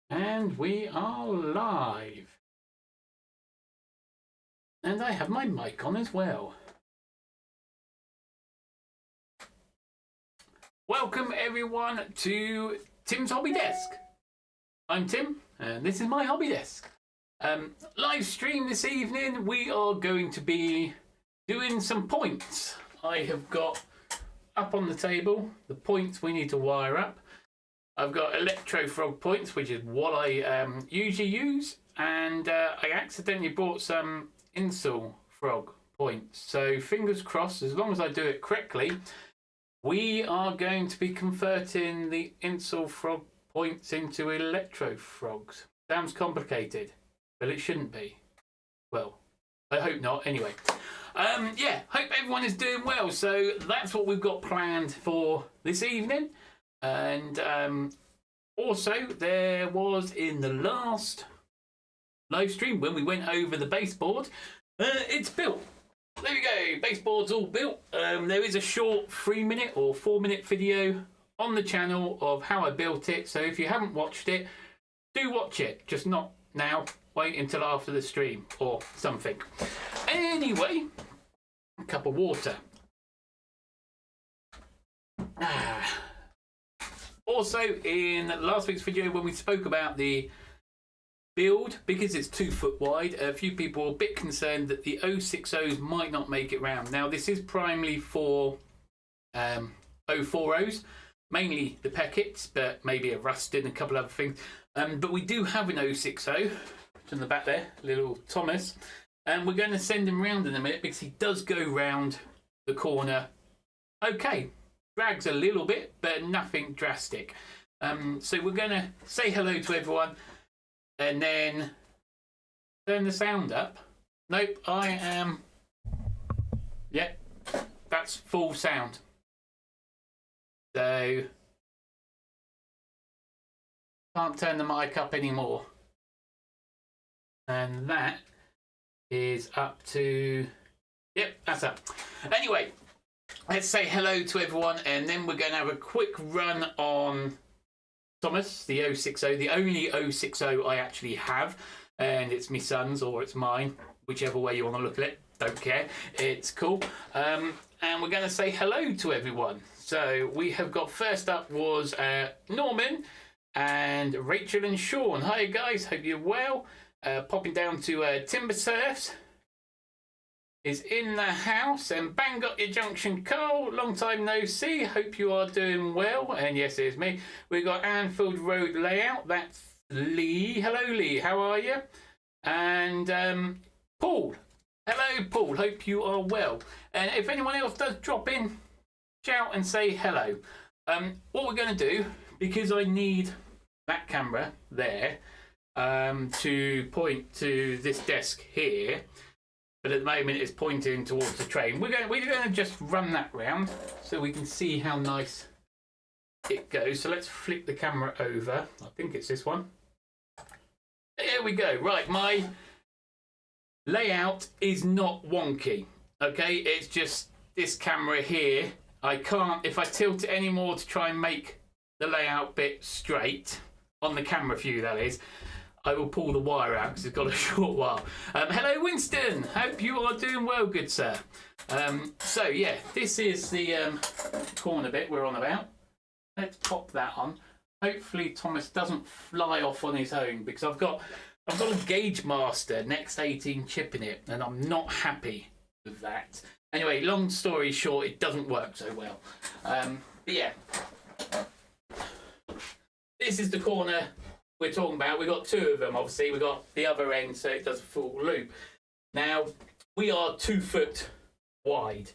And we are live. And I have my mic on as well. Welcome everyone to Tim's Hobby Desk. I'm Tim and this is my hobby desk. Live stream this evening, we are going to be doing some points. I have got up on the table the points we need to wire up. I've got electro frog points, which is what I usually use, and I accidentally bought some insolfrog points. So fingers crossed, as long as I do it correctly, we are going to be converting the insolfrog points into electro frogs. Sounds complicated, but it shouldn't be. Well, I hope not. Anyway, yeah, hope everyone is doing well. So that's what we've got planned for this evening. And also, there was in the last live stream when we went over the baseboard, it's built. There we go, baseboard's all built. There is a short 3-minute or 4-minute video on the channel of how I built it. So if you haven't watched it, do watch it. Just not now. Wait until after the stream or something. Anyway, a cup of water. Also, in last week's video when we spoke about the build, because it's 2 foot wide, a few people were a bit concerned that the 060s might not make it round. Now, this is primarily for 040s, mainly the Peckets, but maybe a Rusted and a couple other things. But we do have an 060, which on the back there, little Thomas, and we're going to send him round in a minute because he does go round the corner. Okay. Drags a little bit, but nothing drastic. So we're going to say hello to everyone and then turn the sound up. Nope, I am... Yep, that's full sound. So, can't turn the mic up anymore. And that is up to... Yep, that's up. Anyway, let's say hello to everyone, and then we're going to have a quick run on Thomas, the 060, the only 060 I actually have, and it's my son's or it's mine, whichever way you want to look at it, don't care, it's cool. And we're going to say hello to everyone. So we have got, first up was Norman and Rachel and Sean. Hi guys, hope you're well. Popping down to Timber Surfs is in the house, and bang got your junction Cole, long time no see, hope you are doing well. And yes, it is me. We've got Anfield Road Layout, that's Lee. Hello Lee, how are you? And Paul, hello Paul, hope you are well. And if anyone else does drop in, shout and say hello. What we're going to do, because I need that camera there to point to this desk here, but at the moment it's pointing towards the train. We're going to just run that round so we can see how nice it goes. So let's flip the camera over. I think it's this one. There we go. Right, my layout is not wonky. Okay, it's just this camera here. I can't, if I tilt it anymore to try and make the layout bit straight, on the camera view that is, I will pull the wire out because it's got a short while. Hello, Winston. Hope you are doing well, good sir. So, yeah, this is the corner bit we're on about. Let's pop that on. Hopefully Thomas doesn't fly off on his own, because I've got a Gauge Master next 18 chip in it, and I'm not happy with that. Anyway, long story short, it doesn't work so well. But yeah, this is the corner we're talking about. We've got 2 of them, obviously. We've got the other end, so it does a full loop. Now, we are 2 foot wide.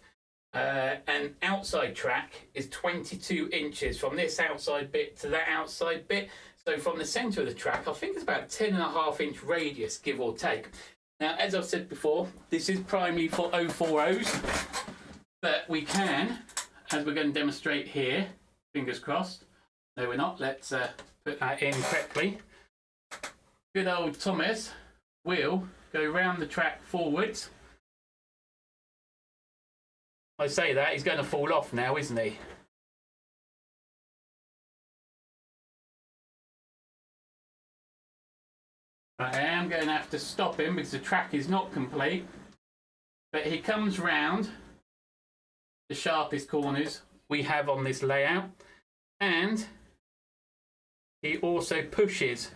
And outside track is 22 inches from this outside bit to that outside bit. So from the centre of the track, I think it's about 10.5-inch radius, give or take. Now, as I've said before, this is primarily for 040s, but we can, as we're going to demonstrate here, fingers crossed. No, we're not. Let's put that in correctly. Good old Thomas will go round the track forwards. I say that, he's going to fall off now, isn't he? I am going to have to stop him because the track is not complete. But he comes round the sharpest corners we have on this layout, and he also pushes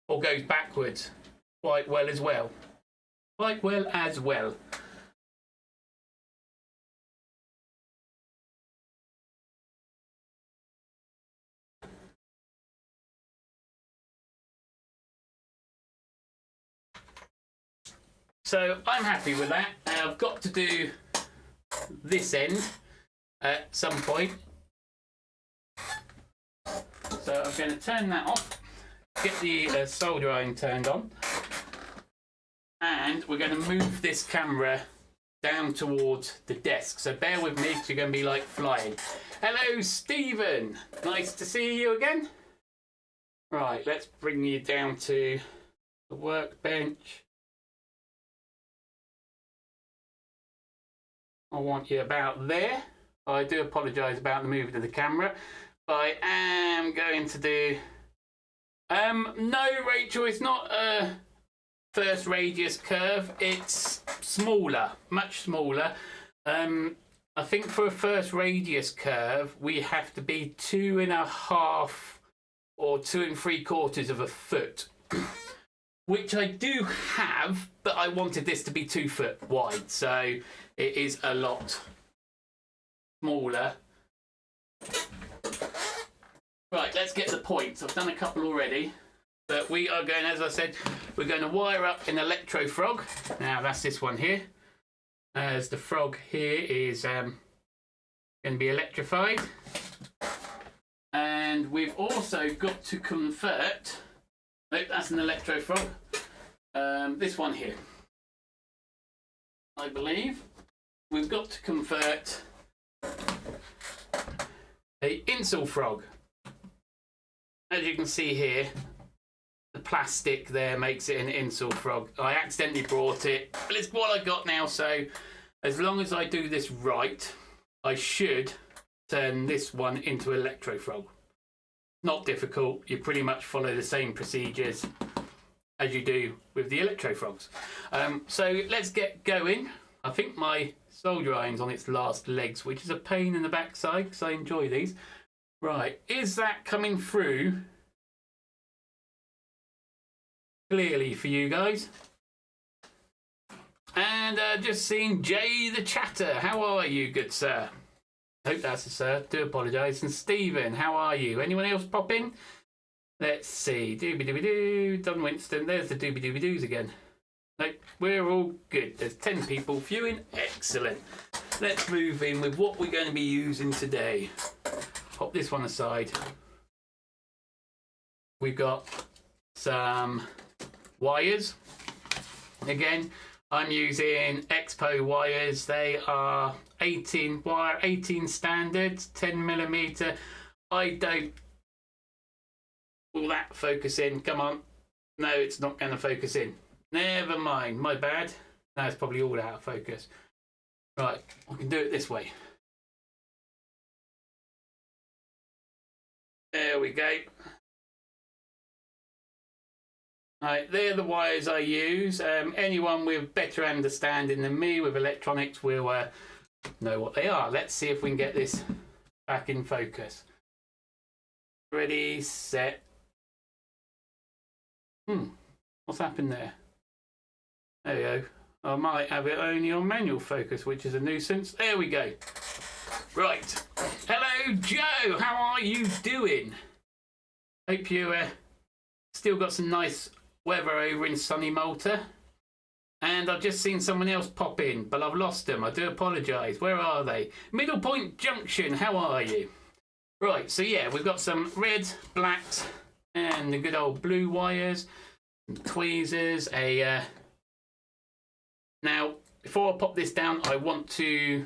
or goes backwards quite well as well. Quite well as well. So I'm happy with that. I've got to do this end at some point. So I'm going to turn that off, get the solder iron turned on, and we're going to move this camera down towards the desk. So bear with me because you're going to be like flying. Hello, Stephen. Nice to see you again. Right, let's bring you down to the workbench. I want you about there. I do apologise about the movement of the camera, but I am going to do... no, Rachel, it's not a first radius curve. It's smaller, much smaller. I think for a first radius curve, we have to be 2.5 or 2 3/4 of a foot, which I do have, but I wanted this to be 2 foot wide, so it is a lot smaller. Right, let's get the points. I've done a couple already, but we are going, as I said, we're going to wire up an electro frog. Now that's this one here, as the frog here is going to be electrified. And we've also got to convert, nope, that's an electro frog, this one here, I believe. We've got to convert a insolfrog. As you can see here, the plastic there makes it an insolfrog. I accidentally brought it, but it's what I got now, so as long as I do this right, I should turn this one into electro frog. Not difficult. You pretty much follow the same procedures as you do with the electro frogs. So let's get going. I think my solder iron's on its last legs, which is a pain in the backside because I enjoy these. Right, is that coming through clearly for you guys? And just seeing Jay the Chatter. How are you, good sir? Hope that's a sir. Do apologise. And Stephen, how are you? Anyone else pop in? Let's see. Doobie-doobie-doo. Don Winston. There's the doobie-doobie-doos again. Nope, we're all good. There's 10 people viewing. Excellent. Let's move in with what we're going to be using today. Pop this one aside. We've got some wires. Again, I'm using Expo wires. They are 18 wire, 18 standards, 10mm. I don't... Will that focus in? Come on. No, it's not going to focus in. Never mind. My bad. Now it's probably all out of focus. Right, I can do it this way. There we go. Right, they're the wires I use. Anyone with better understanding than me with electronics will know what they are. Let's see if we can get this back in focus. Ready, set. What's happened there? There we go. I might have it only on manual focus, which is a nuisance. There we go. Right. Hello, Joe. How are you doing? Hope you still got some nice weather over in sunny Malta. And I've just seen someone else pop in, but I've lost them. I do apologise. Where are they? Middle Point Junction. How are you? Right. So yeah, we've got some red, blacks, and the good old blue wires, and tweezers. Now, before I pop this down, I want to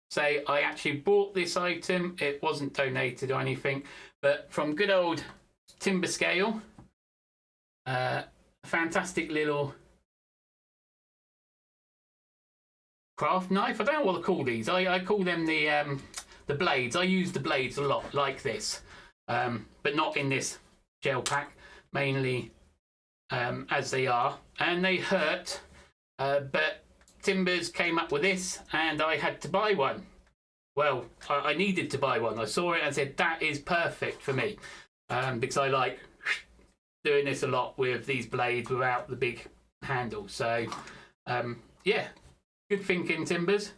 say I actually bought this item. It wasn't donated or anything, but from good old Timber Scale. Fantastic little craft knife. I don't know what to call these. I call them the blades. I use the blades a lot, like this, but not in this gel pack. Mainly as they are, and they hurt. But Timbers came up with this, and I had to buy one. Well, I needed to buy one. I saw it and said that is perfect for me, because I like doing this a lot with these blades without the big handle. So yeah, good thinking, Timbers.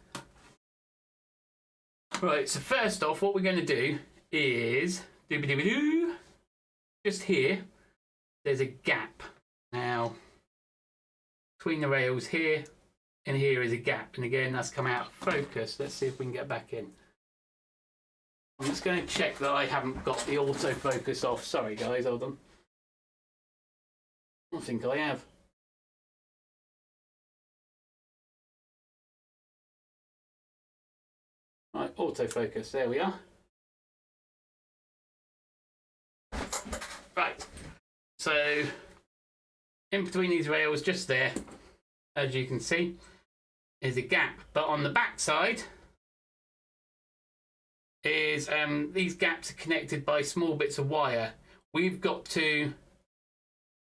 Right, so first off, what we're going to do is just here there's a gap. Now between the rails here and here is a gap, and again that's come out of focus. Let's see if we can get back in. I'm just going to check that I haven't got the autofocus off. Sorry guys, hold on. I think I have. Right, autofocus, there we are. Right, so in between these rails, just there, as you can see, is a gap. But on the back side is these gaps are connected by small bits of wire. We've got to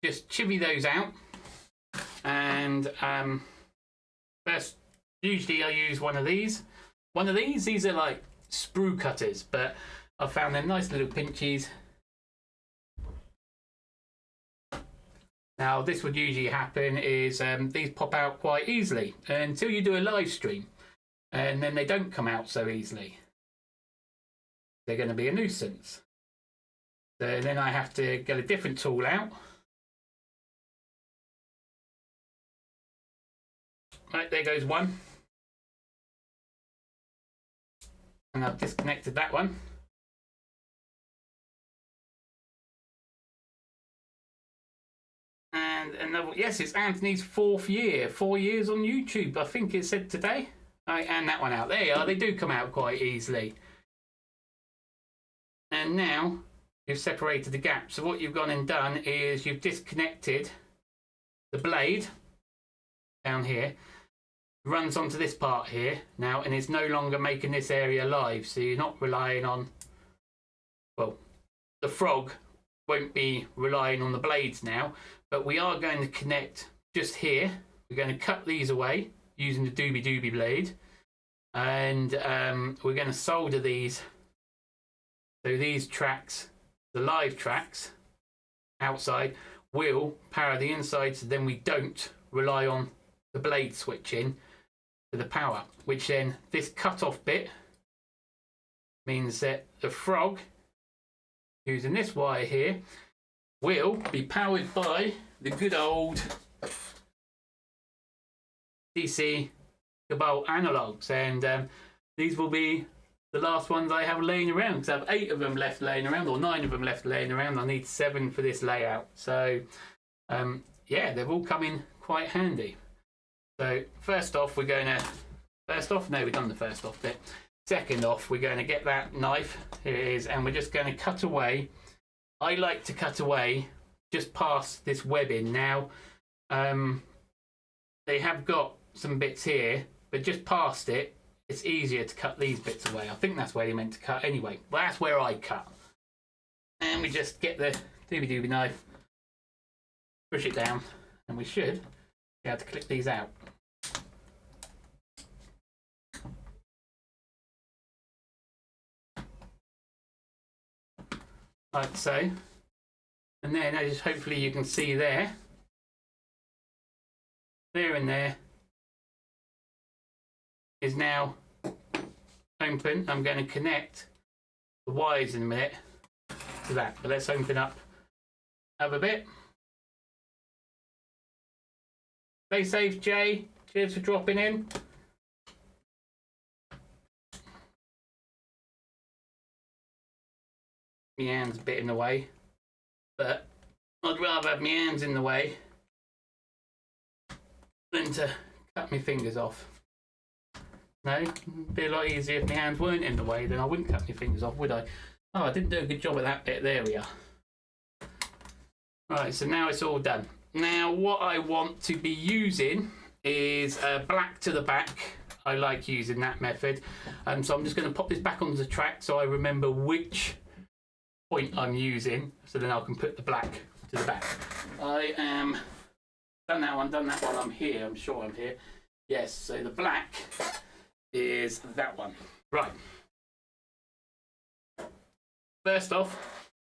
just chivvy those out, and first, usually I use one of these. These are like sprue cutters, but I found them nice little pinchies. Now this would usually happen is these pop out quite easily until you do a live stream, and then they don't come out so easily. They're going to be a nuisance. So then I have to get a different tool out. Right, there goes one. And I've disconnected that one. And another, yes, it's Anthony's 4th year. 4 years on YouTube, I think it said today. Right, and that one out. There you are, they do come out quite easily. And now you've separated the gap. So what you've gone and done is you've disconnected the blade down here. Runs onto this part here now, and it's no longer making this area live, so you're not relying on, well, the frog won't be relying on the blades now, but we are going to connect just here. We're going to cut these away using the doobie blade, and we're going to solder these. So these tracks, the live tracks outside, will power the inside, so then we don't rely on the blade switching to the power, which then this cut off bit means that the frog using this wire here will be powered by the good old DC Cobalt analogs, and these will be the last ones I have laying around, because I have 8 of them left laying around, or 9 of them left laying around. I need 7 for this layout, so yeah, they've all come in quite handy. So first off, we're going to, no, we've done the first off bit. Second off, we're going to get that knife, here it is, and we're just going to cut away. I like to cut away just past this webbing. Now, they have got some bits here, but just past it, it's easier to cut these bits away. I think that's where you're meant to cut anyway, but that's where I cut. And we just get the doobie knife, push it down, and we should be able to clip these out. Like so. And then, as hopefully you can see there and there is now open. I'm going to connect the wires in a minute to that, but let's open up another bit. Stay safe, Jay. Cheers for dropping in. My hand's a bit in the way, but I'd rather have my hands in the way than to cut my fingers off. No, it'd be a lot easier if my hands weren't in the way, then I wouldn't cut my fingers off, would I? Oh, I didn't do a good job at that bit. There we are. Right, so now it's all done. Now what I want to be using is black to the back. I like using that method. So I'm just going to pop this back onto the track so I remember which point I'm using, so then I can put the black to the back. I am done that one. I'm here. I'm sure I'm here. Yes. So the black is that one. Right. First off,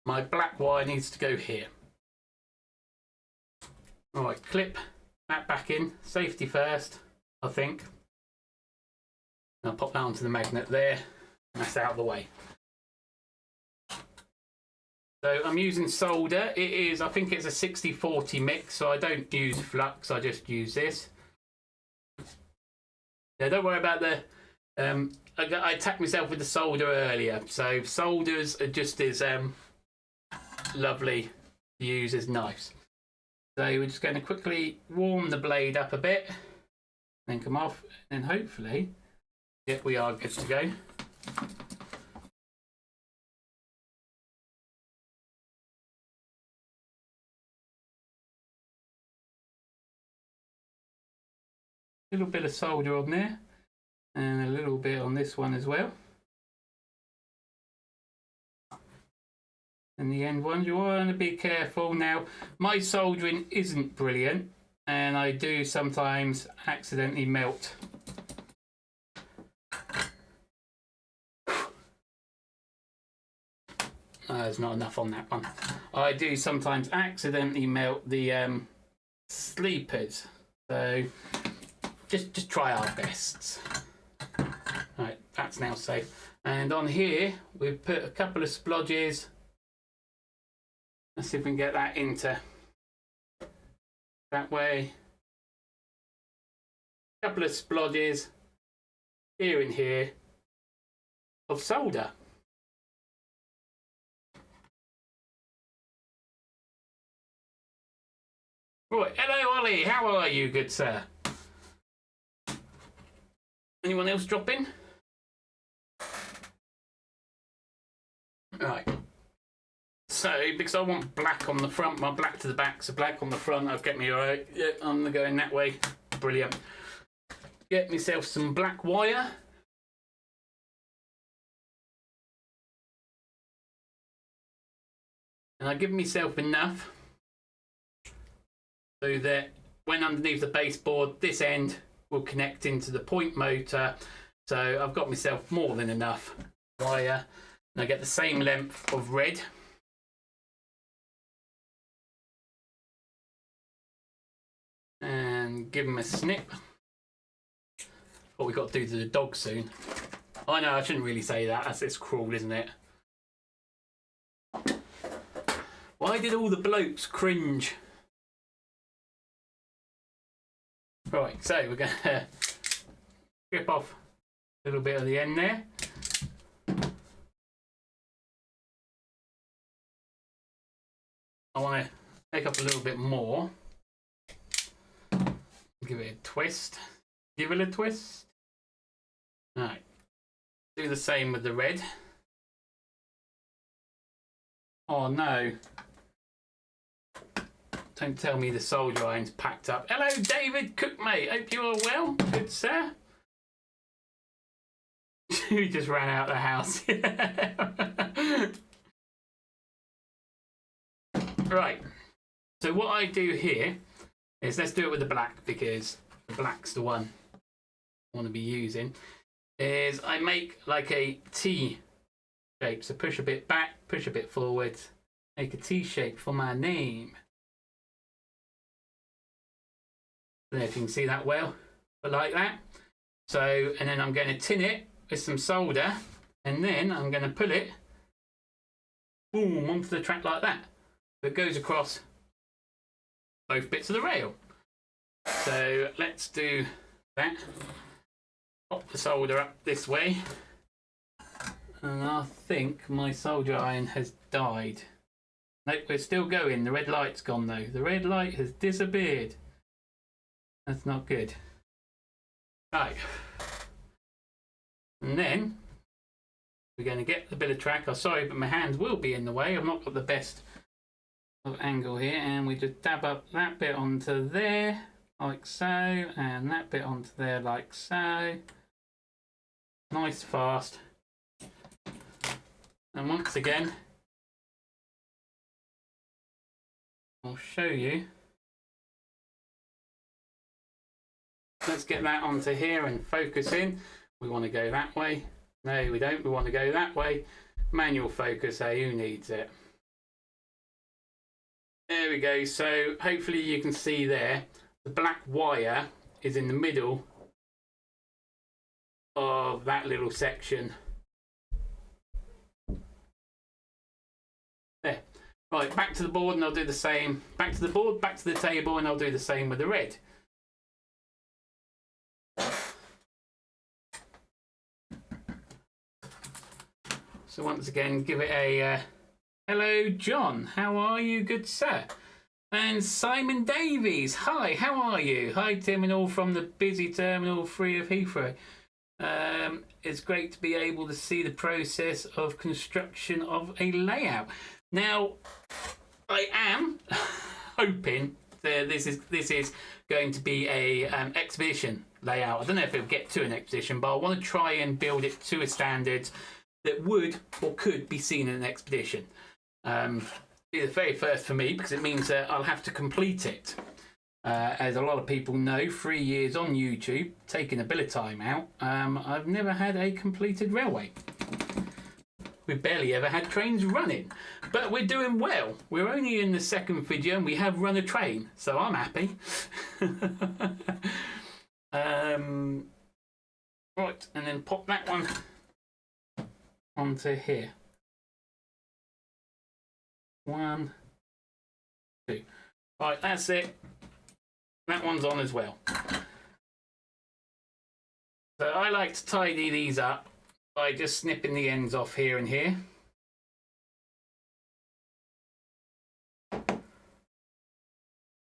my black wire needs to go here. All right. Clip that back in. Safety first, I think. I'll pop that onto the magnet there. And that's out of the way. So I'm using solder. It is, I think it's a 60-40 mix, so I don't use flux, I just use this. Now don't worry about the, I attacked myself with the solder earlier, so solders are just as lovely to use as knives. So we're just going to quickly warm the blade up a bit, then come off, and hopefully, yep, we are good to go. A little bit of solder on there and a little bit on this one as well. And the end ones, you want to be careful. Now, my soldering isn't brilliant and I do sometimes accidentally melt. There's not enough on that one. I do sometimes accidentally melt the sleepers. So just try our best. Right, that's now safe. And on here, we've put a couple of splodges. Let's see if we can get that into that way. A couple of splodges here and here of solder. Right, hello Ollie, how are you, good sir? Anyone else drop in? Right. So, because I want black on the front, my black to the back, so black on the front, I'll get me alright. Yeah, I'm going that way. Brilliant. Get myself some black wire. And I give myself enough so that when underneath the baseboard, this end will connect into the point motor. So I've got myself more than enough wire. And I get the same length of red. And give them a snip. What we've got to do to the dog soon. I know I shouldn't really say that. It's cruel, isn't it? Why did all the blokes cringe? Right, so we're going to strip off a little bit of the end there. I want to take up a little bit more. Give it a twist. Give it a twist. Alright. Do the same with the red. Oh no. Don't tell me the solder iron's packed up. Hello, David Cookmate. Hope you are well. Good, sir. You just ran out of the house. Right. So what I do here is, let's do it with the black because the black's the one I want to be using, is I make like a T shape. So push a bit back, push a bit forward, make a T shape for my name. I don't know if you can see that well, but like that. So, and then I'm going to tin it with some solder, and then I'm going to pull it, boom, onto the track like that. So it goes across both bits of the rail. So let's do that. Pop the solder up this way. And I think my solder iron has died. Nope, we're still going. The red light's gone though. The red light has disappeared. That's not good. Right. And then we're going to get the bit of track. I'm sorry, but my hands will be in the way. I've not got the best of angle here. And we just dab up that bit onto there, like so. And that bit onto there, like so. Nice, fast. And once again, I'll show you. Let's get that onto here and focus in. We want to go that way. No, we don't. We want to go that way. Manual focus, who needs it? There we go. So hopefully you can see there, the black wire is in the middle of that little section. There. Right, back to the board and I'll do the same. Back to the board, back to the table, and I'll do the same with the red. So once again, give it a hello, John. How are you, good sir? And Simon Davies. Hi, how are you? Hi, Tim, and all from the busy Terminal 3 of Heathrow. It's great to be able to see the process of construction of a layout. Now, I am hoping that this is going to be a exhibition layout. I don't know if it'll get to an exhibition, but I want to try and build it to a standard that would or could be seen in an expedition. Be the very first for me because it means that I'll have to complete it. As a lot of people know, 3 years on YouTube, taking a bit of time out, I've never had a completed railway. We've barely ever had trains running, but we're doing well. We're only in the second video and we have run a train, so I'm happy. Right, and then pop that one onto here. 1, 2. Right, that's it. That one's on as well. So I like to tidy these up by just snipping the ends off here and here.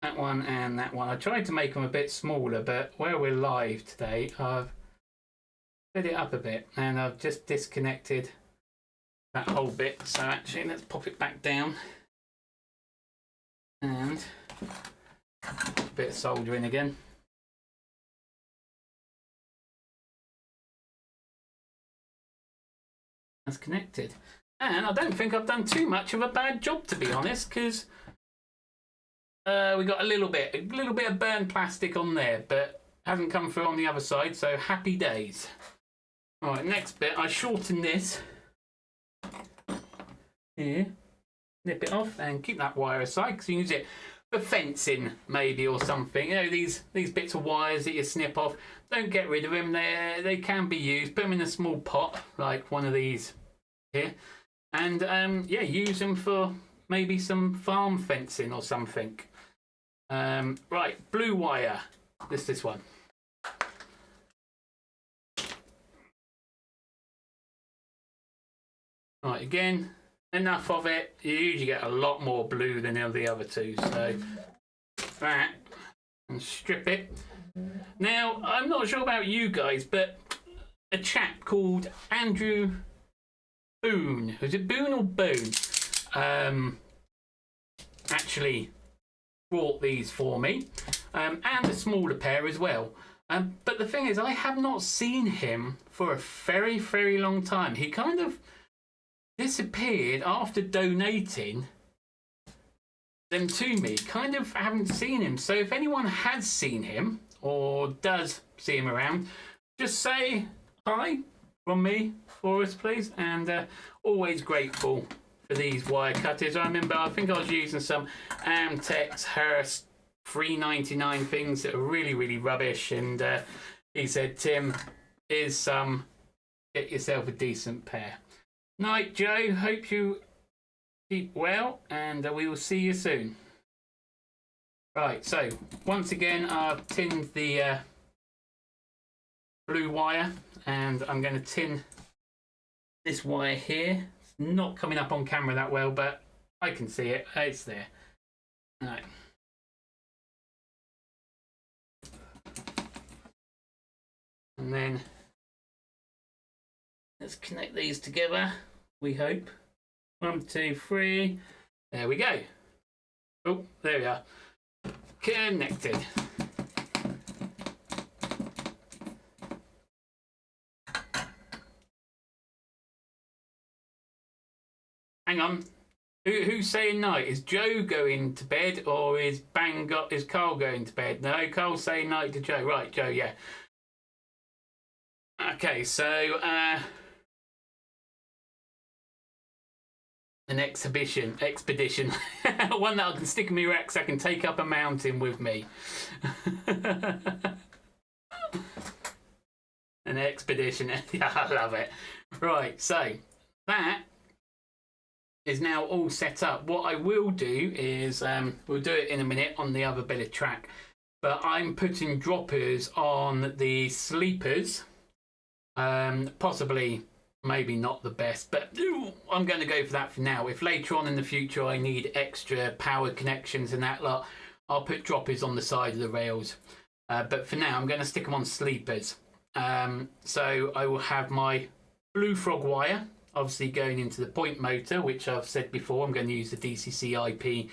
That one and that one. I tried to make them a bit smaller, but where we're live today, I've sped it up a bit and I've just disconnected that whole bit. So actually, let's pop it back down and a bit of soldering again. That's connected, and I don't think I've done too much of a bad job, to be honest, because we got a little bit of burnt plastic on there, but hasn't come through on the other side. So happy days. All right, next bit, I shorten this here, nip it off, and keep that wire aside because you can use it for fencing maybe or something. You know, these bits of wires that you snip off, don't get rid of them. They can be used. Put them in a small pot like one of these here, and yeah, use them for maybe some farm fencing or something. Right, blue wire. This one. Right, again, enough of it. You usually get a lot more blue than the other two, so that, and strip it. Now, I'm not sure about you guys, but a chap called Andrew Boone, was it Boone or Boone, actually brought these for me, and a smaller pair as well. But the thing is, I have not seen him for a very, very long time. He kind of disappeared after donating them to me. Kind of haven't seen him. So if anyone has seen him or does see him around, just say hi from me for us, please. And always grateful for these wire cutters. I remember, I think I was using some Amtex Hearst $3.99 things that are really, really rubbish. And he said, Tim, here's some. Get yourself a decent pair. Night, Joe. Hope you keep well, and we will see you soon. Right, so once again, I've tinned the blue wire, and I'm going to tin this wire here. It's not coming up on camera that well, but I can see it. It's there. All right. And then let's connect these together, we hope. 1, 2, 3. There we go. Oh, there we are. Connected. Hang on. Who's saying night? Is Joe going to bed or is Carl going to bed? No, Carl's saying night to Joe. Right, Joe, yeah. Okay, so an expedition, one that I can stick in my rucksack, I can take up a mountain with me. An expedition, yeah, I love it. Right, so that is now all set up. What I will do is, we'll do it in a minute on the other bit of track, but I'm putting droppers on the sleepers. Possibly, maybe not the best, but I'm going to go for that for now. If later on in the future I need extra power connections and that lot, I'll put droppers on the side of the rails. But for now, I'm going to stick them on sleepers. So I will have my blue frog wire, obviously going into the point motor, which I've said before, I'm going to use the DCC IP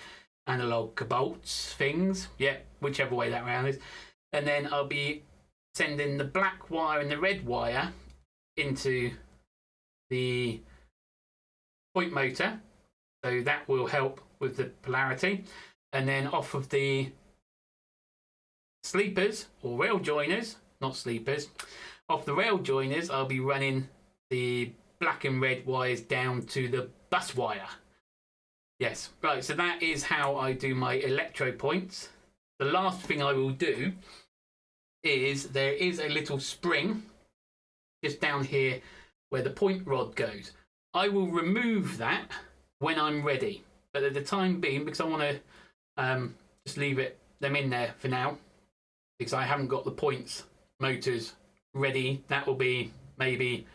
analog cobalts things. Yeah, whichever way that round is. And then I'll be sending the black wire and the red wire into the point motor, so that will help with the polarity. And then off of the sleepers or rail joiners, not sleepers, off the rail joiners, I'll be running the black and red wires down to the bus wire. Yes, right, so that is how I do my electro points. The last thing I will do is there is a little spring just down here where the point rod goes. I will remove that when I'm ready, but at the time being, because I want to just leave them in there for now, because I haven't got the points motors ready. That will be maybe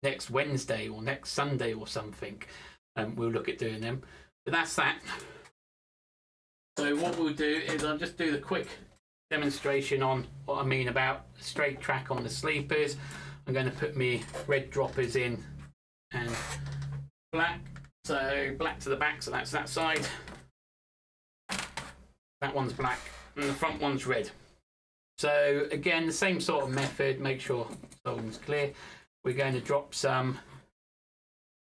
next Wednesday or next Sunday or something. We'll look at doing them, but that's that. So what we'll do is I'll just do the quick demonstration on what I mean about straight track on the sleepers. I'm going to put me red droppers in and black. So black to the back, so that's that side. That one's black and the front one's red. So again, the same sort of method, make sure solding's clear. We're going to drop some.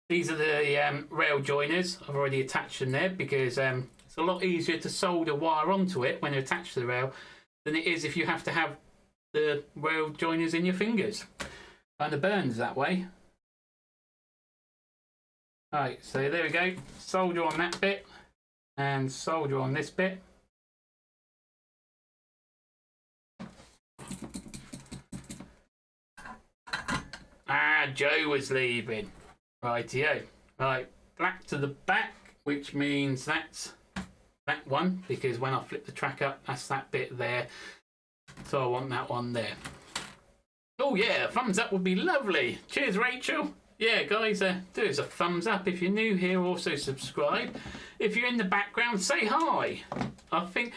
These are the rail joiners. I've already attached them there because it's a lot easier to solder wire onto it when they're attached to the rail than it is if you have to have the rail joiners in your fingers. Kind of burns that way. Right, so there we go. Solder on that bit and solder on this bit. Joe was leaving. Rightio. Right, black to the back, which means that's that one, because when I flip the track up, that's that bit there. So I want that one there. Oh yeah, thumbs up would be lovely. Cheers, Rachel. Yeah, guys, do us a thumbs up if you're new here. Also subscribe. If you're in the background, say hi. I think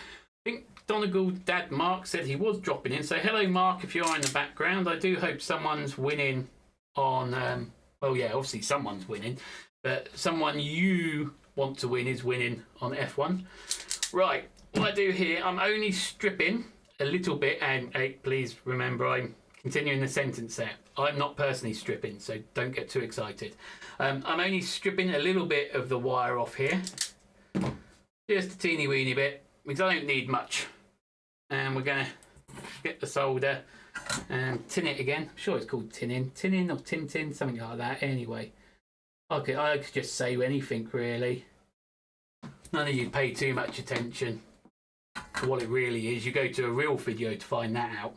Donegal's dad Mark said he was dropping in. So hello, Mark, if you are in the background. I do hope someone's winning on. Well, yeah, obviously someone's winning, but someone you want to win is winning on F1. Right, what I do here, I'm only stripping a little bit, and hey, please remember I'm continuing the sentence there. I'm not personally stripping, so don't get too excited. I'm only stripping a little bit of the wire off here, just a teeny weeny bit, because I don't need much. And we're gonna get the solder and tin it again. I'm sure it's called tinning or tin, something like that. Anyway, okay, I could just say anything really. None of you pay too much attention to what it really is. You go to a real video to find that out.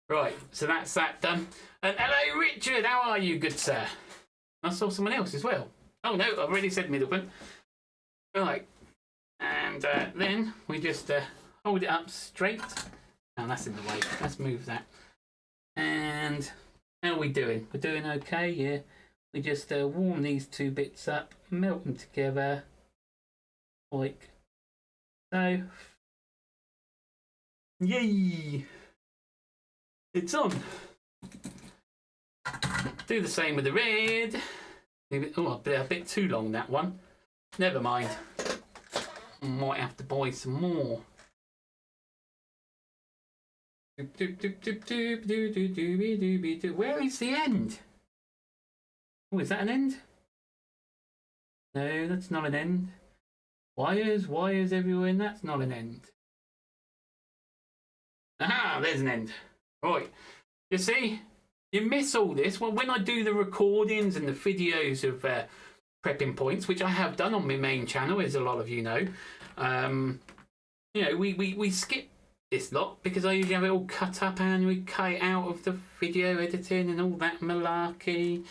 Right, so that's that done. And hello, Richard. How are you, good sir? I saw someone else as well. Oh no, I've already said Middleton. Right, and then we just hold it up straight. Oh, that's in the way. Let's move that. And how are we doing? We're doing okay, yeah. We just warm these two bits up, melt them together, like so. Yay! It's on. Do the same with the red. Oh, a bit too long, that one. Never mind. Might have to buy some more. Where is the end? Oh, is that an end? No, that's not an end. Wires, wires everywhere, and that's not an end. Aha, there's an end. Right, you see, you miss all this. Well, when I do the recordings and the videos of prepping points, which I have done on my main channel, as a lot of you know, you know, we skip this lot because I usually have it all cut up and we cut it out of the video editing and all that malarkey.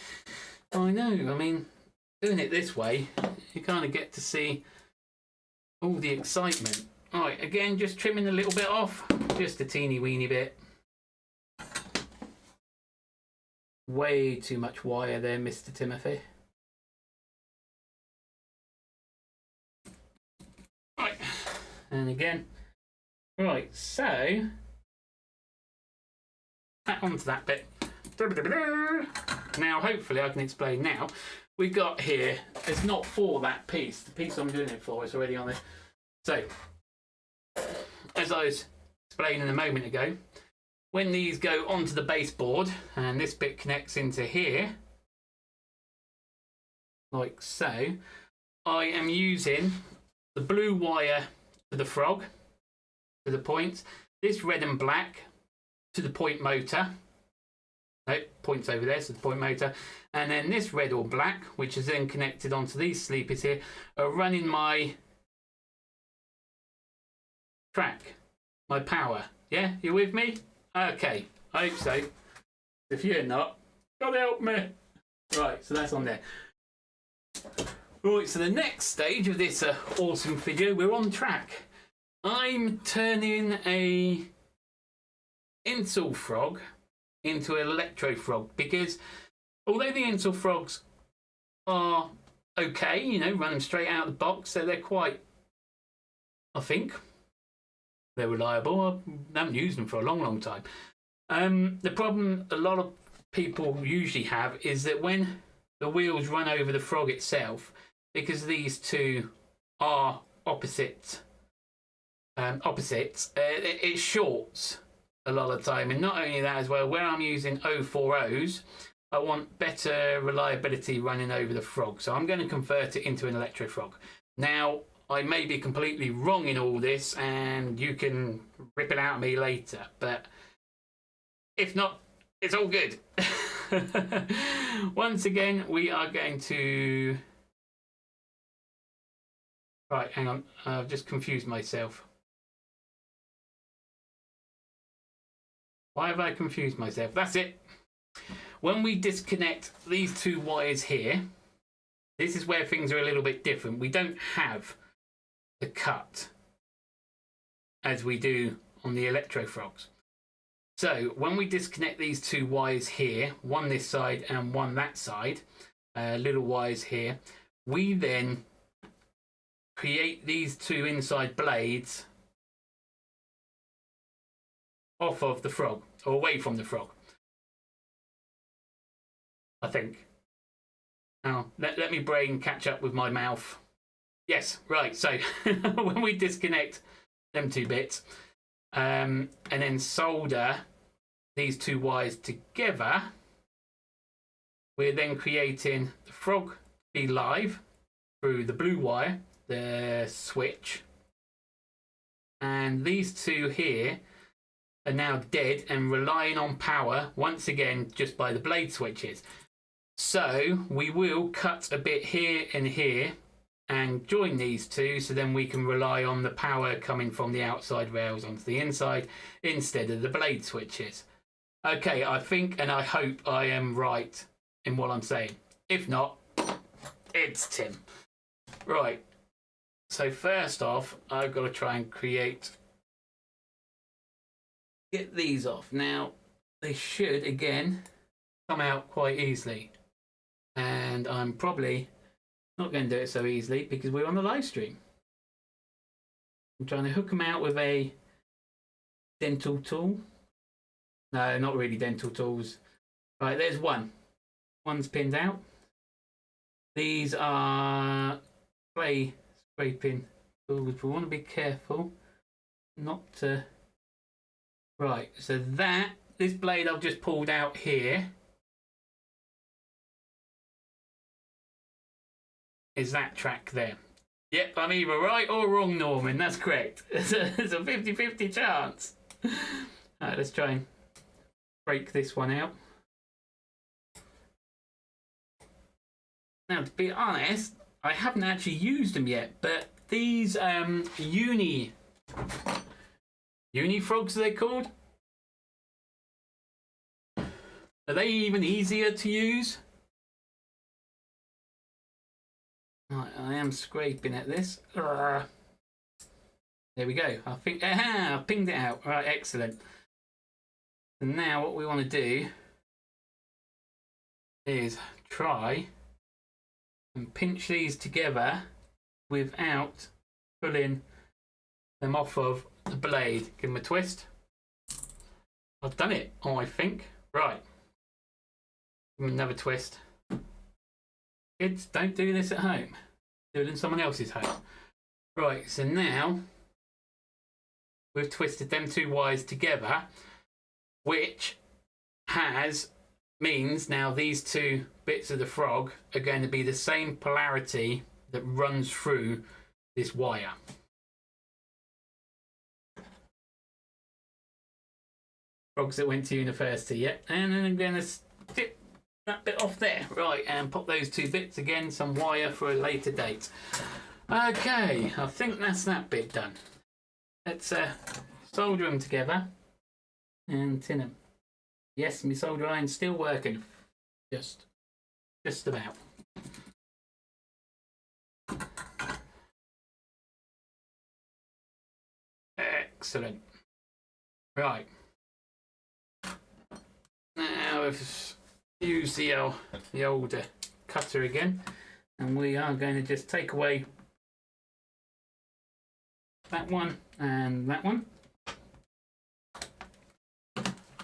I know, I mean, doing it this way, you kind of get to see all the excitement. Right, again, just trimming a little bit off, just a teeny weeny bit. Way too much wire there, Mr. Timothy. Right, and again, right, so back onto that bit. Now, hopefully I can explain now. We've got here, it's not for that piece. The piece I'm doing it for is already on there. So, as I was explaining a moment ago, when these go onto the baseboard and this bit connects into here, like so, I am using the blue wire to the frog, to the points, this red and black to the point motor. No, points over there, so the point motor. And then this red or black, which is then connected onto these sleepers here, are running my track, my power. Yeah, you with me? Okay, I hope so. If you're not, God help me. Right, so that's on there. Right, so the next stage of this awesome video, we're on track. I'm turning a insolfrog into an electro frog because although the insolfrogs are okay, you know, run them straight out of the box, so they're quite, I think, they're reliable. I haven't used them for a long time. The problem a lot of people usually have is that when the wheels run over the frog itself, because these two are opposites, it shorts a lot of the time. And not only that as well, where I'm using 040s, I want better reliability running over the frog. So I'm going to convert it into an electro frog. Now, I may be completely wrong in all this and you can rip it out of me later, but if not, it's all good. Once again, we are going to... Right, hang on. I've just confused myself. Why have I confused myself? That's it. When we disconnect these two wires here, this is where things are a little bit different. We don't have the cut as we do on the electro frogs. So when we disconnect these two wires here, one this side and one that side, little wires here, we then create these two inside blades off of the frog, or away from the frog, I think. Now, let me brain catch up with my mouth. Yes, right, so when we disconnect them two bits and then solder these two wires together, we're then creating the frog to be live through the blue wire, the switch, and these two here are now dead and relying on power once again just by the blade switches. So we will cut a bit here and here and join these two, so then we can rely on the power coming from the outside rails onto the inside instead of the blade switches. Okay, I think and I hope I am right in what I'm saying. If not, it's Tim. Right, so first off, I've got to try and get these off. Now, they should, again, come out quite easily. And I'm probably not going to do it so easily because we're on the live stream. I'm trying to hook them out with a dental tool. No, not really dental tools. Right, there's one. One's pinned out. These are clay scraping tools. We want to be careful not to... Right, so this blade I've just pulled out here is that track there. Yep, I'm either right or wrong, Norman. That's correct. It's a 50-50 chance. Alright, let's try and break this one out. Now, to be honest, I haven't actually used them yet, but these uni-frogs, are they called? Are they even easier to use? Right, I am scraping at this. There we go. I think I pinged it out. Right, excellent. And now what we want to do is try and pinch these together without pulling them off of the blade. Give them a twist. I've done it, I think. Right. Give them another twist. Kids, don't do this at home. Do it in someone else's home. Right, so now we've twisted them two wires together, which means now these two bits of the frog are going to be the same polarity that runs through this wire. Frogs that went to university, yeah. And then I'm going to tip that bit off there. Right, and pop those two bits again, some wire for a later date. Okay, I think that's that bit done. Let's solder them together and tin them. Yes, my solder iron's still working. Just about. Excellent. Right. Now we've used the old cutter again, and we are going to just take away that one and that one.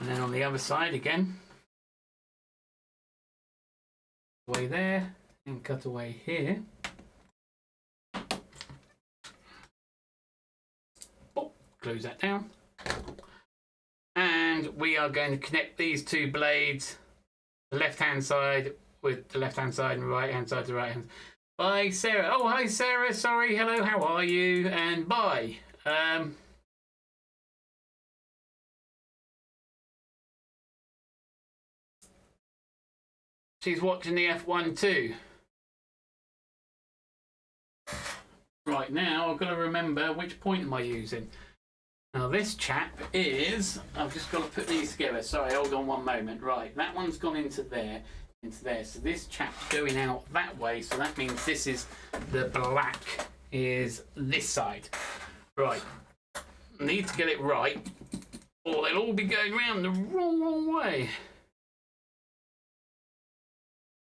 And then on the other side again, away there and cut away here. Oh, close that down. And we are going to connect these two blades, the left hand side with the left hand side and right hand side to the right hand. Bye, Sarah. Oh, hi, Sarah. Sorry. Hello. How are you? And bye. She's watching the F1 too. Right, now I've got to remember which point am I using. Now this chap is, I've just got to put these together. Sorry, hold on one moment. Right, that one's gone into there. So this chap's going out that way, so that means this is the black is this side. Right, need to get it right or they'll all be going around the wrong way.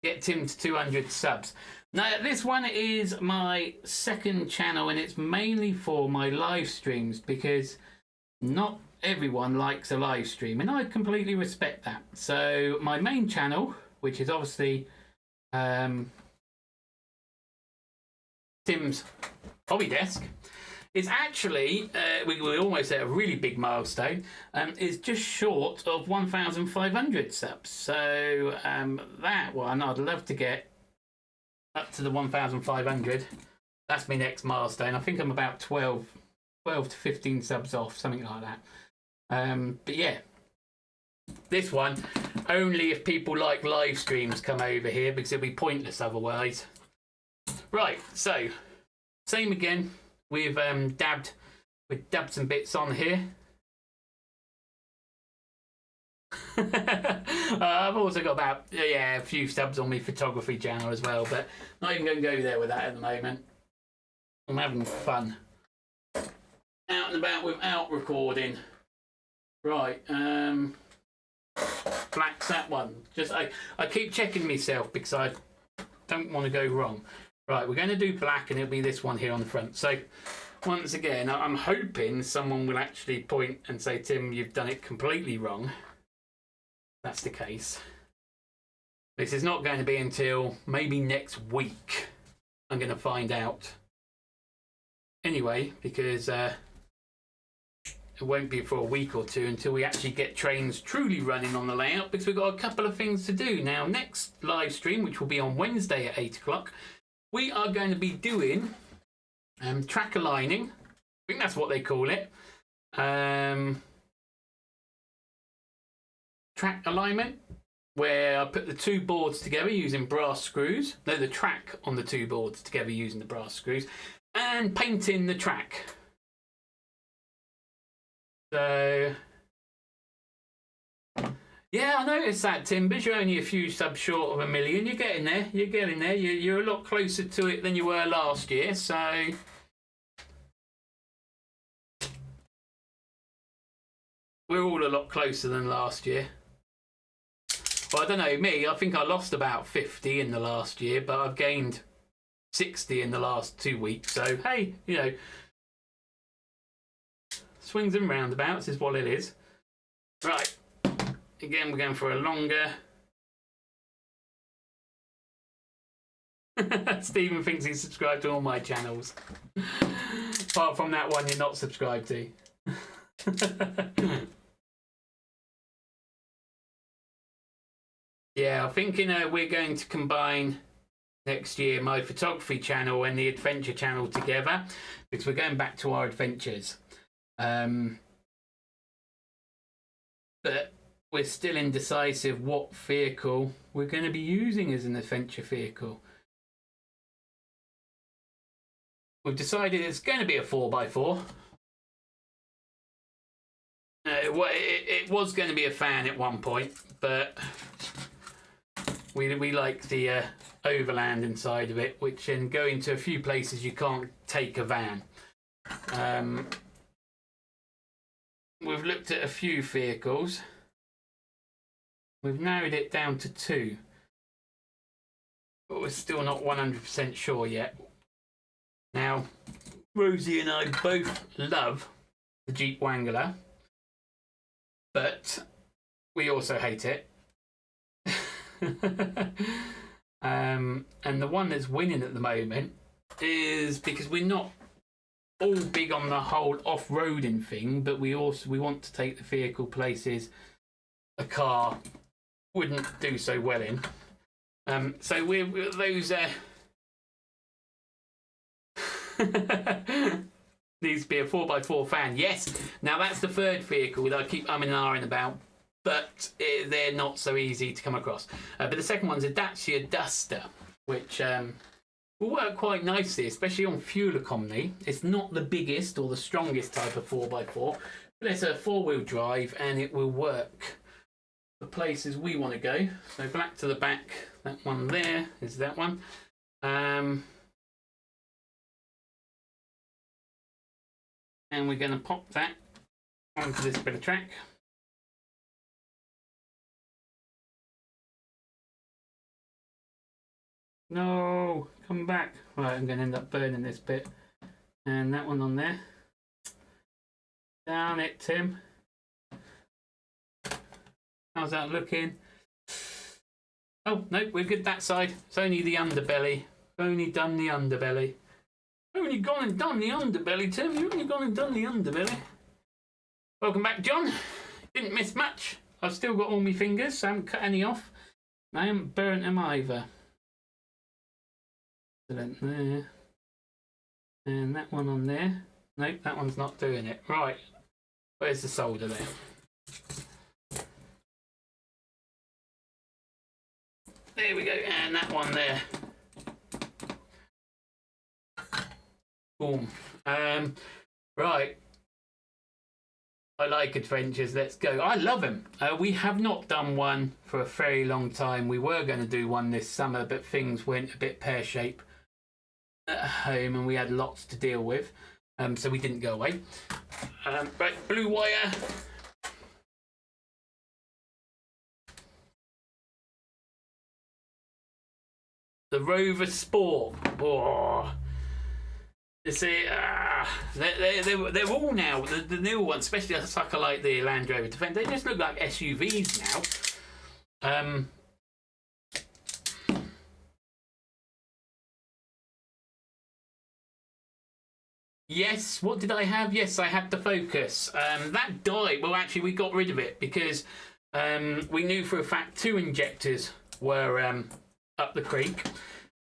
Get Tim to 200 subs. Now this one is my second channel and it's mainly for my live streams because not everyone likes a live stream and I completely respect that. So my main channel, which is obviously Tim's hobby desk, is actually, we're almost at a really big milestone, is just short of 1,500 subs. So that one I'd love to get up to the 1,500. That's my next milestone. I think I'm about 12 to 15 subs off, something like that. But yeah, this one, only if people like live streams come over here because it'll be pointless otherwise. Right, so same again. We've dabbed some bits on here. I've also got about a few subs on my photography channel as well, but not even going to go there with that at the moment. I'm having fun out and about without recording. Right, black's that one. Just I keep checking myself because I don't want to go wrong. Right, we're going to do black and it'll be this one here on the front. So once again, I'm hoping someone will actually point and say, Tim, you've done it completely wrong. That's the case. This is not going to be until maybe next week. I'm going to find out. Anyway, because it won't be for a week or two until we actually get trains truly running on the layout because we've got a couple of things to do. Now, next live stream, which will be on Wednesday at 8 o'clock, we are going to be doing track aligning. I think that's what they call it. Track alignment, where I put the two boards together using brass screws. No, the track on the two boards together using the brass screws, and painting the track. So, yeah, I noticed that, Timbers. You're only a few subs short of 1 million. You're getting there. You're getting there. You're a lot closer to it than you were last year. So, we're all a lot closer than last year. Well, I don't know, me, I think I lost about 50 in the last year, but I've gained 60 in the last 2 weeks. So, hey, you know, swings and roundabouts is what it is. Right. Again, we're going for a longer. Stephen thinks he's subscribed to all my channels. Apart from that one you're not subscribed to. Yeah, I'm thinking we're going to combine next year my photography channel and the adventure channel together, because we're going back to our adventures. But we're still indecisive what vehicle we're going to be using as an adventure vehicle. We've decided it's going to be a 4x4. It was going to be a fan at one point, but we like the overland inside of it, which can go into a few places you can't take a van. We've looked at a few vehicles. We've narrowed it down to 2, but we're still not 100% sure yet. Now, Rosie and I both love the Jeep Wrangler, but we also hate it. And the one that's winning at the moment is because we're not all big on the whole off-roading thing, but we want to take the vehicle places a car wouldn't do so well in. So we're those needs to be a 4x4 fan. Yes, now that's the third vehicle that I keep umming and ahhing about, but they're not so easy to come across. But the second one's a Dacia Duster, which will work quite nicely, especially on fuel economy. It's not the biggest or the strongest type of 4x4, but it's a 4-wheel drive and it will work the places we want to go. So black to the back, that one there is that one. And we're going to pop that onto this bit of track. No, come back. Right, I'm going to end up burning this bit. And that one on there. Down it, Tim. How's that looking? Oh, no, we're good that side. It's only the underbelly. Only done the underbelly. Only gone and done the underbelly, Tim. You've only gone and done the underbelly. Welcome back, John. Didn't miss much. I've still got all my fingers, so I haven't cut any off. I haven't burnt them either. There. And that one on there. Nope, that one's not doing it. Right. Where's the solder there? There we go. And that one there. Boom. Right. I like adventures. Let's go. I love them. We have not done one for a very long time. We were going to do one this summer, but things went a bit pear-shaped at home and we had lots to deal with. So we didn't go away. Right, blue wire. The Rover Sport. Oh. You see, they're all now, the new ones, especially a sucker like the Land Rover Defender, they just look like SUVs now. Yes, what did I have? Yes, I had the Focus. That died. Well, actually, we got rid of it because we knew for a fact 2 injectors were up the creek.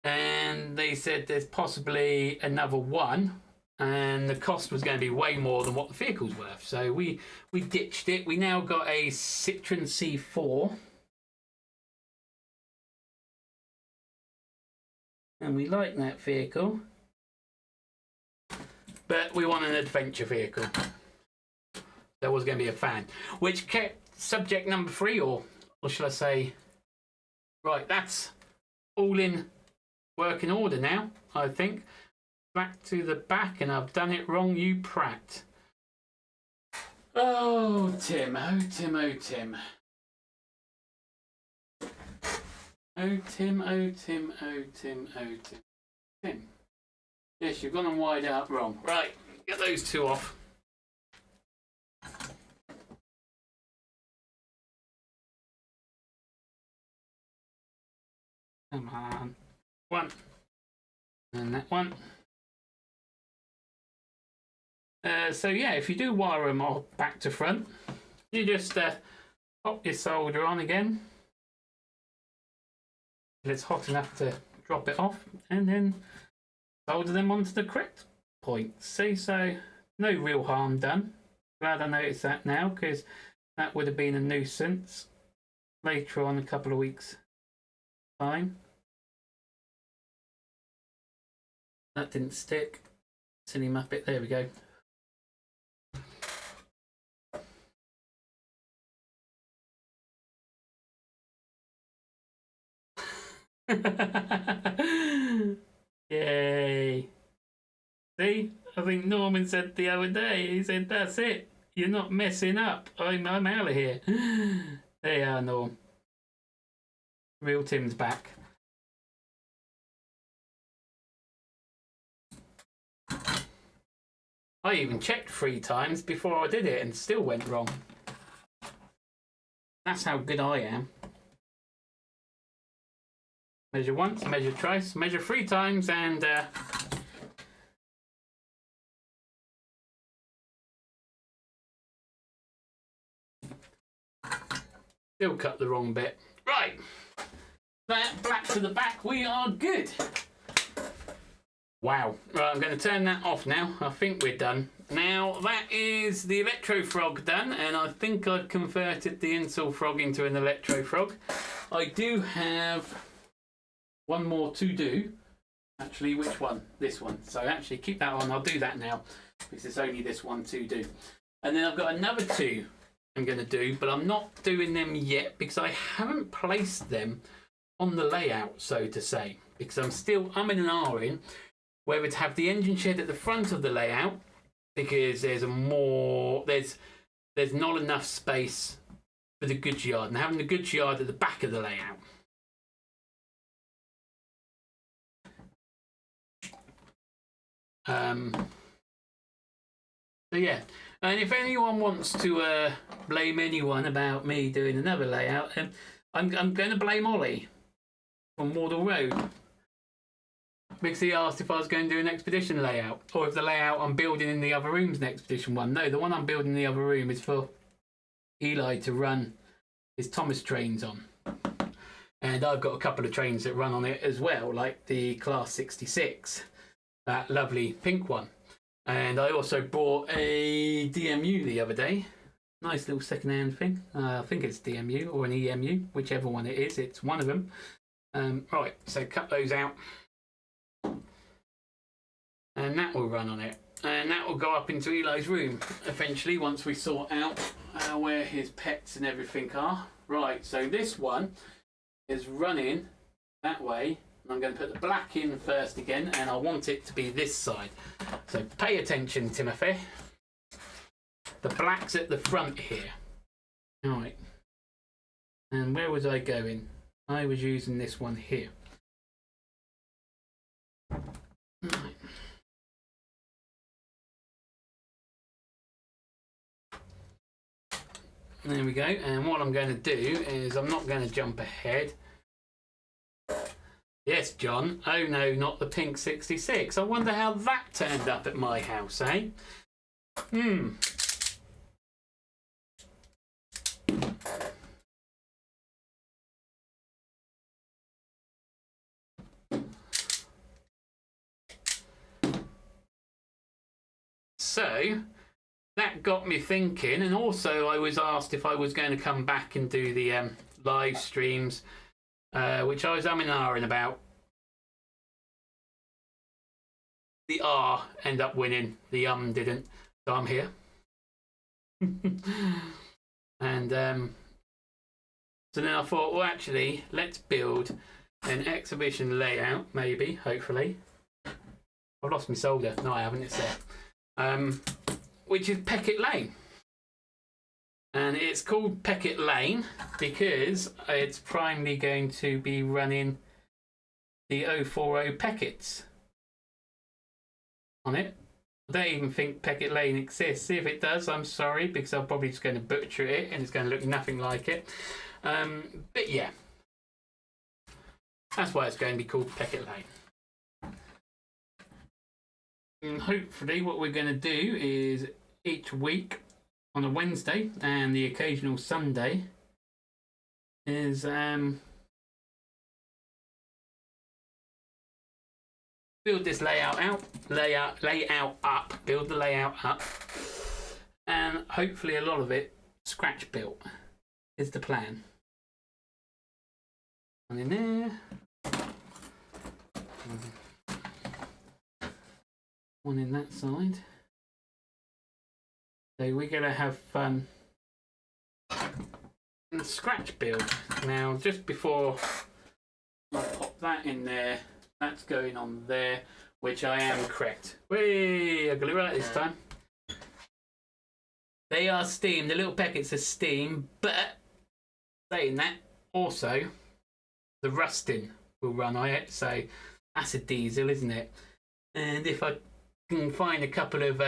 and they said there's possibly another one, and the cost was going to be way more than what the vehicle's worth. So we ditched it. We now got a Citroen C4, and we like that vehicle, but we want an adventure vehicle. There was going to be a fan, which kept subject number 3, or shall I say, right, that's all in working order now, I think. Back to the back, and I've done it wrong, you prat. Oh, Tim, oh, Tim, oh, Tim. Oh, Tim, oh, Tim, oh, Tim, oh, Tim. Tim. Yes, you've gone and wide out wrong. Right, get those two off. Come on. One. And that one. So yeah, if you do wire them all back to front, you just pop your solder on again. It's hot enough to drop it off, and then solder them onto the correct point. See, so no real harm done. Glad I noticed that now, because that would have been a nuisance later on, a couple of weeks time. That didn't stick. Silly muppet. There we go. Yay. See, I think Norman said the other day, he said, that's it. You're not messing up. I'm out of here. There you are, Norm. Real Tim's back. I even checked 3 times before I did it and still went wrong. That's how good I am. Measure once, measure twice, measure 3 times, and still cut the wrong bit. Right, that black to the back, we are good. Wow. Right, I'm going to turn that off now. I think we're done. Now, that is the electro frog done, and I think I've converted the insolfrog into an electro frog. I do have one more to do. Actually, which one? This one. So actually, keep that on. I'll do that now, because it's only this one to do. And then I've got another 2 I'm going to do, but I'm not doing them yet because I haven't placed them on the layout, so to say, because I'm in an R-in whether to have the engine shed at the front of the layout, because there's not enough space for the goods yard, and having the goods yard at the back of the layout. So yeah, and if anyone wants to blame anyone about me doing another layout, I'm going to blame Ollie from Wardle Road, because he asked if I was going to do an expedition layout, or if the layout I'm building in the other room is an expedition one. No, the one I'm building in the other room is for Eli to run his Thomas trains on. And I've got a couple of trains that run on it as well, like the Class 66, that lovely pink one. And I also bought a DMU the other day. Nice little second-hand thing. I think it's DMU or an EMU, whichever one it is. It's one of them. Right, so cut those out. And that will run on it, and that will go up into Eli's room eventually once we sort out where his pets and everything are. Right, so this one is running that way, and I'm going to put the black in first again, and I want it to be this side. So pay attention, Timothy. The black's at the front here. Right, and where was I going? I was using this one here. Right. There we go, and what I'm going to do is I'm not going to jump ahead. Yes, John. Oh no, not the pink 66. I wonder how that turned up at my house, eh? So that got me thinking, and also I was asked if I was going to come back and do the live streams, which I was umming and ahhing about. The R ended up winning, the didn't, so I'm here. And so then I thought, well, actually, let's build an exhibition layout, maybe, hopefully. I've lost my solder. No, I haven't, it's there. Which is Peckett Lane. And it's called Peckett Lane because it's primarily going to be running the 040 Pecketts on it. I don't even think Peckett Lane exists. If it does, I'm sorry, because I'm probably just going to butcher it and it's going to look nothing like it. But yeah, that's why it's going to be called Peckett Lane. And hopefully what we're going to do is each week on a Wednesday and the occasional Sunday is build this layout up, build the layout up, and hopefully a lot of it scratch built is the plan. One in there, one in that side. So we're gonna have fun and the scratch build. Now, just before I pop that in there, that's going on there, which I am correct. Whee! I got it right this time. They are steam. The little packets are steam, but saying that, also the rusting will run on it. So that's a diesel, isn't it? And if I can find a couple of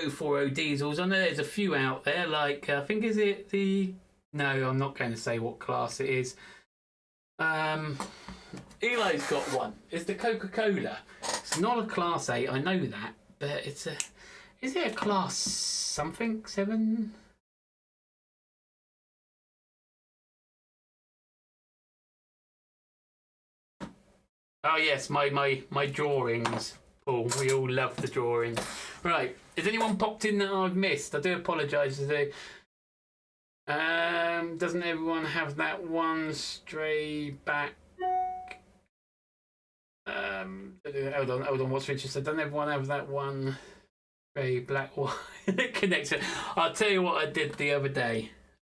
040 diesels, I know there's a few out there. Like I think is it the? No, I'm not going to say what class it is. Eli's got one. It's the Coca-Cola. It's not a class 8, I know that, but it's a. Is it a class something 7? Oh yes, my drawings. Paul, we all love the drawings. Right, has anyone popped in that I've missed? I do apologise. Doesn't everyone have that one stray back? Hold on. What's Richard said? Doesn't everyone have that one stray black wire connector? I'll tell you what I did the other day.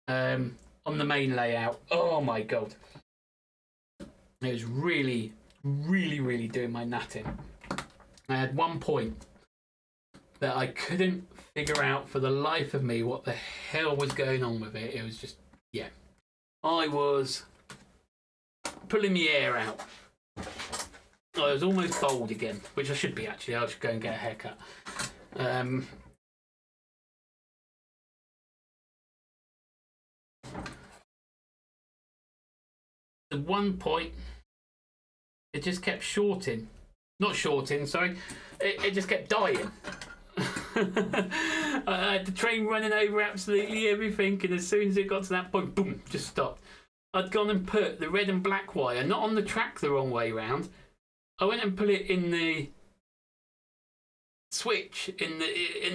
On the main layout. Oh my god, it was really doing my nutting. I had one point that I couldn't figure out for the life of me what the hell was going on with it. It was just, yeah. I was pulling my hair out. I was almost bald again, which I should be actually. I should go and get a haircut. At one point, it just kept shorting. Not shorting, sorry. It just kept dying. I had the train running over absolutely everything, and as soon as it got to that point, boom, just stopped. I'd gone and put the red and black wire, not on the track the wrong way round. I went and put it in the switch, in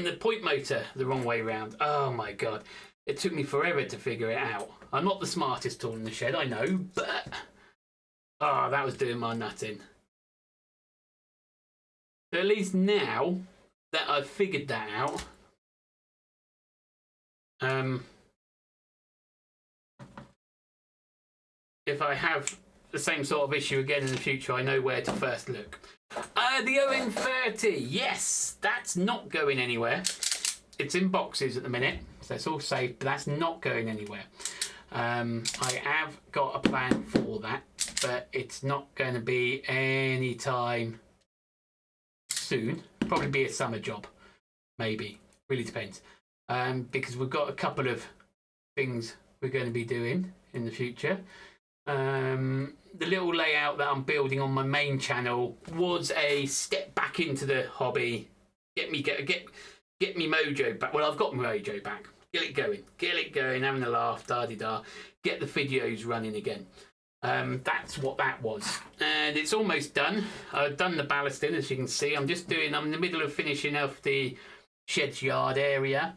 the point motor the wrong way round. Oh my god. It took me forever to figure it out. I'm not the smartest tool in the shed, I know, but that was doing my nutting. So at least now that I've figured that out, if I have the same sort of issue again in the future, I know where to first look. The ON30, yes, that's not going anywhere. It's in boxes at the minute, so it's all safe, but that's not going anywhere. I have got a plan for that, but it's not going to be any time soon. Probably be a summer job, maybe. Really depends. Because we've got a couple of things we're going to be doing in the future. The little layout that I'm building on my main channel was a step back into the hobby. Get me mojo back. Well, I've got my mojo back. Get it going, having a laugh, da-di-da. Get the videos running again. That's what that was, and it's almost done. I've done the ballasting, as you can see. I'm in the middle of finishing off the sheds yard area,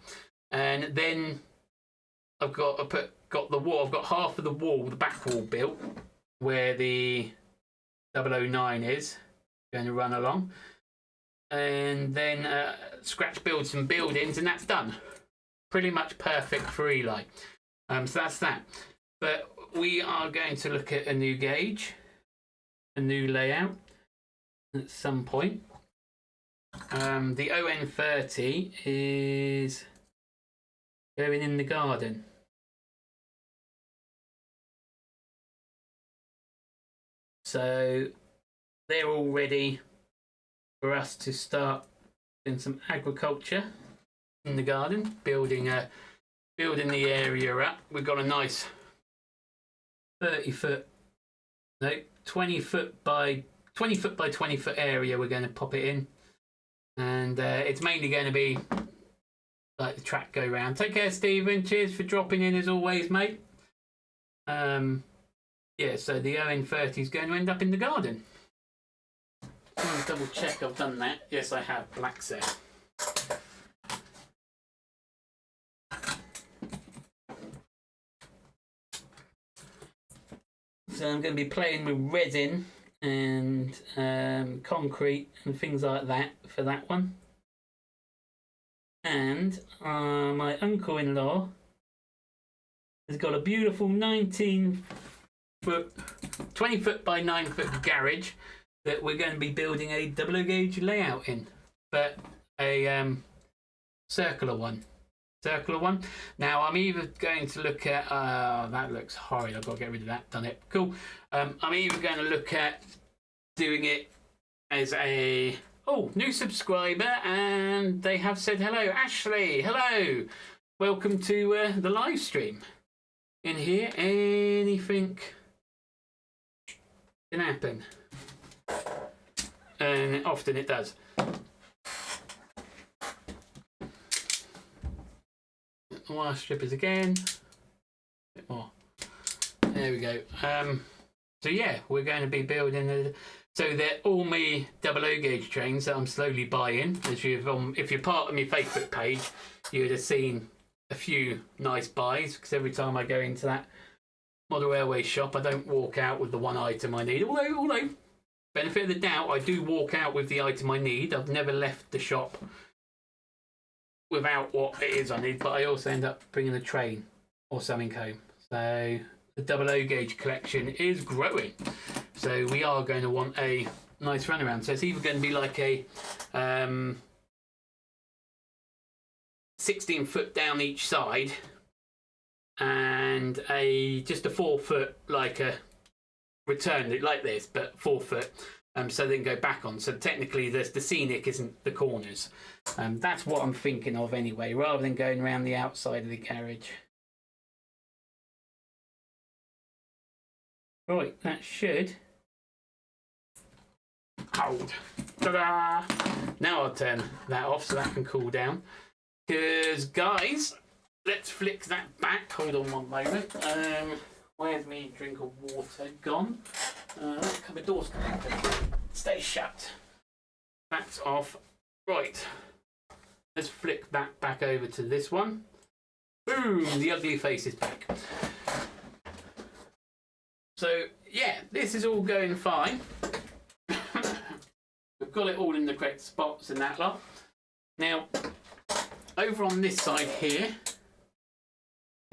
and then I've got the wall. I've got half of the wall, the back wall built, where the 009 is going to run along, and then scratch build some buildings, and that's done. Pretty much perfect for Eli. So that's that. But we are going to look at a new gauge, a new layout at some point. The ON30 is going in the garden. So they're all ready for us to start doing some agriculture in the garden, building the area up. We've got a nice 20 foot by 20 foot area we're going to pop it in, and it's mainly going to be like the track go round. Take care, Stephen. Cheers for dropping in as always, mate. Yeah, so the ON30 is going to end up in the garden. I'm going to double check I've done that. Yes, I have. Black set. So I'm going to be playing with resin and concrete and things like that for that one. And my uncle-in-law has got a beautiful 20 foot by 9 foot garage that we're going to be building a double O gauge layout in, but a circular one. Now I'm either going to look at that looks horrid. I've got to get rid of that. Done it. Cool. I'm either going to look at doing it as a new subscriber, and they have said hello. Ashley, hello. Welcome to the live stream. In here, anything can happen, and often it does. Wire strippers again. A bit more. There we go. So yeah, we're going to be building so they're all my double O gauge trains that I'm slowly buying. As if you're part of my Facebook page, you would have seen a few nice buys, because every time I go into that model railway shop, I don't walk out with the one item I need. Although benefit of the doubt, I do walk out with the item I need. I've never left the shop without what it is I need, but I also end up bringing a train or something home. So the double O gauge collection is growing. So we are going to want a nice runaround. So it's either going to be like a 16 foot down each side, and just a 4 foot, like a return like this, but 4 foot. So they can go back on. So technically, the scenic isn't the corners. That's what I'm thinking of anyway, rather than going around the outside of the carriage. Right, that should hold. Ta-da! Now I'll turn that off so that can cool down. Because, guys, let's flick that back. Hold on one moment. Where's my drink of water gone? Cupboard door's open. Stay shut. That's off. Right. Let's flick that back over to this one. Boom! The ugly face is back. So, yeah, this is all going fine. We've got it all in the correct spots and that lot. Now, over on this side here,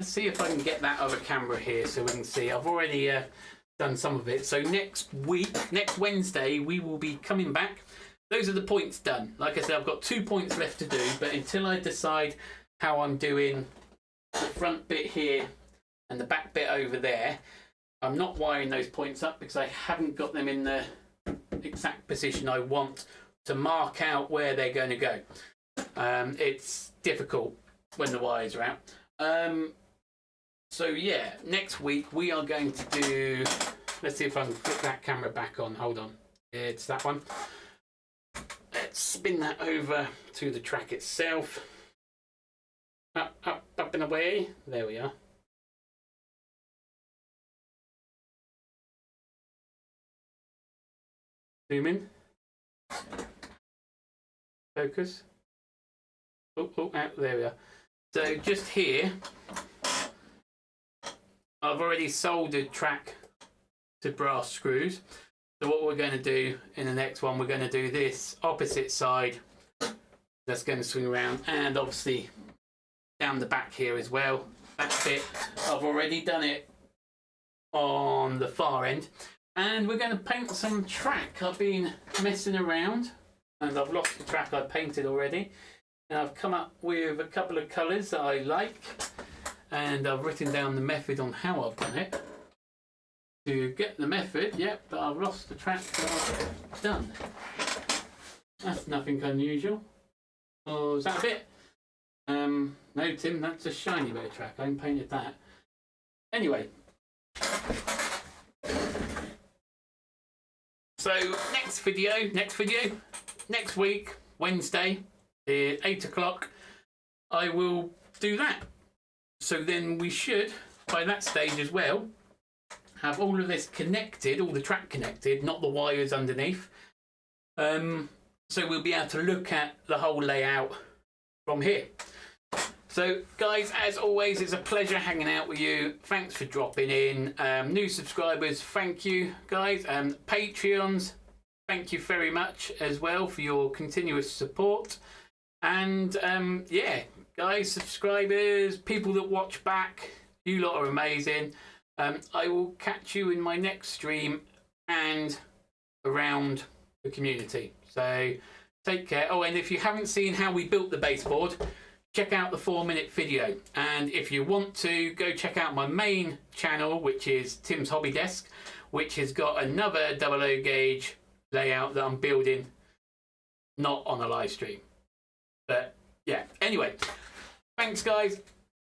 let's see if I can get that other camera here so we can see. I've already done some of it. So next Wednesday, we will be coming back. Those are the points done. Like I said, I've got 2 points left to do, but until I decide how I'm doing the front bit here and the back bit over there, I'm not wiring those points up because I haven't got them in the exact position I want to mark out where they're going to go. It's difficult when the wires are out. So yeah, next week we are going to do, let's see if I can flip that camera back on. Hold on, it's that one. Let's spin that over to the track itself. Up, up, up and away. There we are. Zoom in. Focus. Oh, out there we are. So just here, I've already soldered track to brass screws. So what we're going to do in the next one, we're going to do this opposite side. That's going to swing around, and obviously down the back here as well. That bit, I've already done it on the far end. And we're going to paint some track. I've been messing around and I've lost the track I painted already. And I've come up with a couple of colours that I like. And I've written down the method on how I've done it. To get the method, yep, but I've lost the track that I've done. That's nothing unusual. Oh, is that a bit? No, Tim, that's a shiny bit of track. I haven't painted that. Anyway. So next week, Wednesday, at 8 o'clock, I will do that. So then we should, by that stage as well, have all of this connected, all the track connected, not the wires underneath. So we'll be able to look at the whole layout from here. So guys, as always, it's a pleasure hanging out with you. Thanks for dropping in. New subscribers, thank you guys. Patreons, thank you very much as well for your continuous support. And yeah, guys, subscribers, people that watch back, you lot are amazing. I will catch you in my next stream and around the community. So take care. Oh, and if you haven't seen how we built the baseboard, check out the 4-minute video. And if you want to, go check out my main channel, which is Tim's Hobby Desk, which has got another 00 gauge layout that I'm building, not on a live stream. But yeah, anyway, thanks guys.